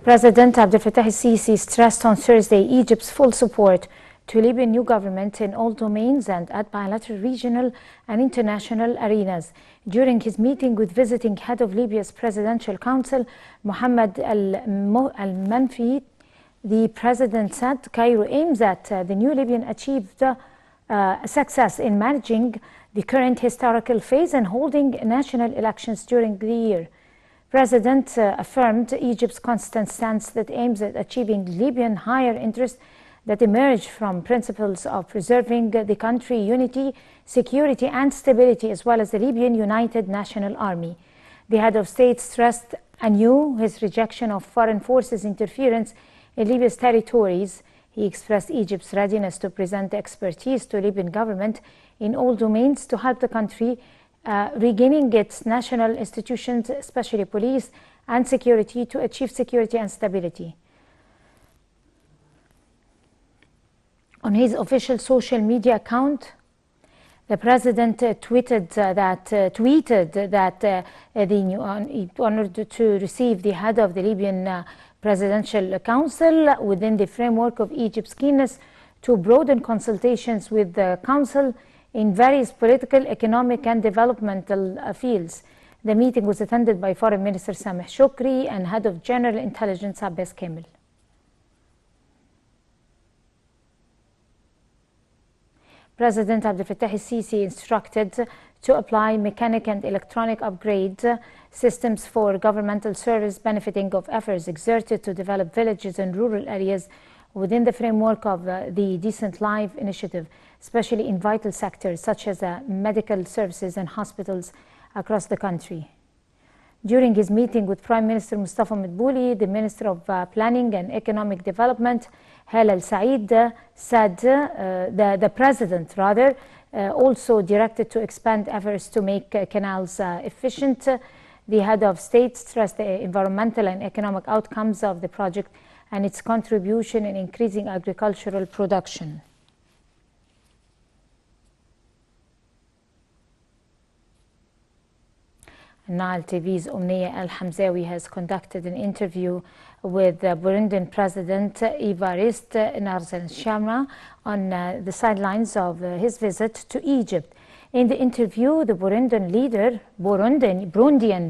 President Abdel Fattah el-Sisi stressed on Thursday Egypt's full support to Libyan new government in all domains and at bilateral, regional and international arenas. During his meeting with visiting head of Libya's Presidential Council, Mohammed al-Manfi, the president said Cairo aims at the new Libyan achieved success in managing the current historical phase and holding national elections during the year. President affirmed Egypt's constant stance that aims at achieving Libyan higher interests that emerge from principles of preserving the country unity, security and stability, as well as the Libyan United National Army. The head of state stressed anew his rejection of foreign forces' interference in Libya's territories. He expressed Egypt's readiness to present expertise to Libyan government in all domains to help the country regaining its national institutions, especially police and security, to achieve security and stability. On his official social media account, the president tweeted that he honored to receive the head of the Libyan Presidential Council within the framework of Egypt's keenness to broaden consultations with the Council in various political, economic and developmental fields. The meeting was attended by Foreign Minister Sameh Shukri and Head of General Intelligence Abbas Kamel. President Abdel Fattah el-Sisi instructed to apply mechanic and electronic upgrade systems for governmental service benefiting of efforts exerted to develop villages and rural areas within the framework of the Decent Life initiative, especially in vital sectors such as medical services and hospitals across the country. During his meeting with Prime Minister Mustafa Madbouli, the Minister of Planning and Economic Development, Hel al-Said, said the president also directed to expand efforts to make canals efficient. The head of state stressed the environmental and economic outcomes of the project and its contribution in increasing agricultural production. Nile TV's Omnia Al-Hamzawi has conducted an interview with Burundian President Evariste Narzenshama on the sidelines of his visit to Egypt. In the interview, the Burundian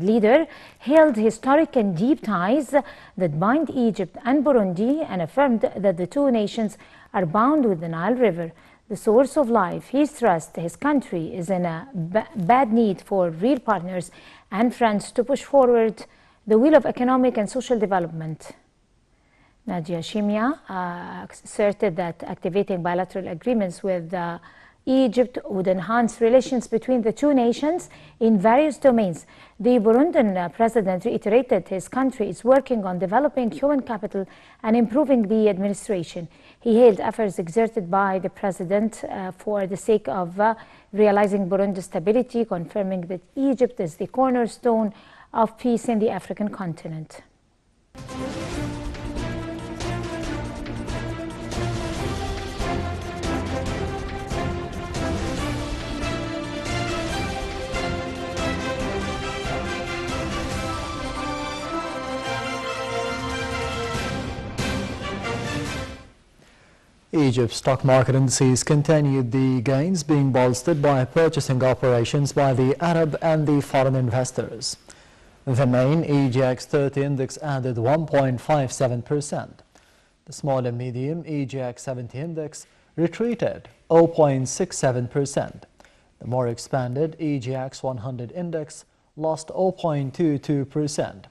leader hailed historic and deep ties that bind Egypt and Burundi and affirmed that the two nations are bound with the Nile River, the source of life. He stressed his country is in a bad need for real partners and friends to push forward the wheel of economic and social development. Nadia Shimia asserted that activating bilateral agreements with Egypt would enhance relations between the two nations in various domains. The Burundian president reiterated his country is working on developing human capital and improving the administration. He hailed efforts exerted by the president for the sake of realizing Burundi's stability, confirming that Egypt is the cornerstone of peace in the African continent. Egypt's stock market indices continued the gains, being bolstered by purchasing operations by the Arab and the foreign investors. The main EGX 30 index added 1.57%. The small and medium EGX 70 index retreated 0.67%. The more expanded EGX 100 index lost 0.22%.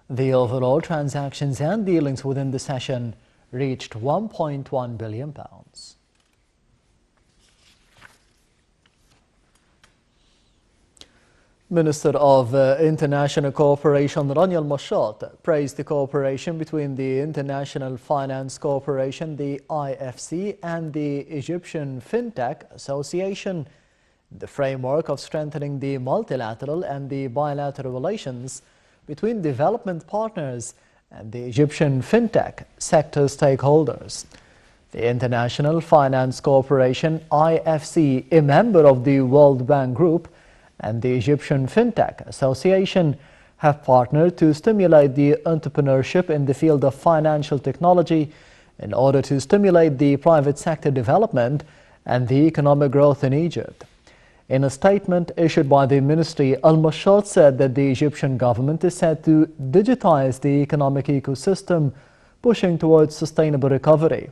The overall transactions and dealings within the session reached £1.1 billion. Minister of International Cooperation Rania Al-Mashat praised the cooperation between the International Finance Corporation, the IFC, and the Egyptian FinTech Association in the framework of strengthening the multilateral and the bilateral relations between development partners and the Egyptian fintech sector stakeholders. The International Finance Corporation, IFC, a member of the World Bank Group, and the Egyptian Fintech Association have partnered to stimulate the entrepreneurship in the field of financial technology in order to stimulate the private sector development and the economic growth in Egypt. In a statement issued by the ministry, Al-Mashad said that the Egyptian government is set to digitize the economic ecosystem, pushing towards sustainable recovery.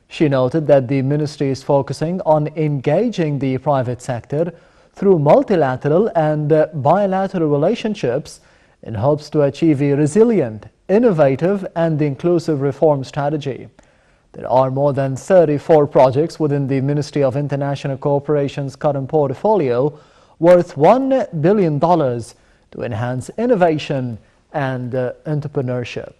She noted that the ministry is focusing on engaging the private sector through multilateral and bilateral relationships in hopes to achieve a resilient, innovative and inclusive reform strategy. There are more than 34 projects within the Ministry of International Cooperation's current portfolio worth $1 billion to enhance innovation and entrepreneurship.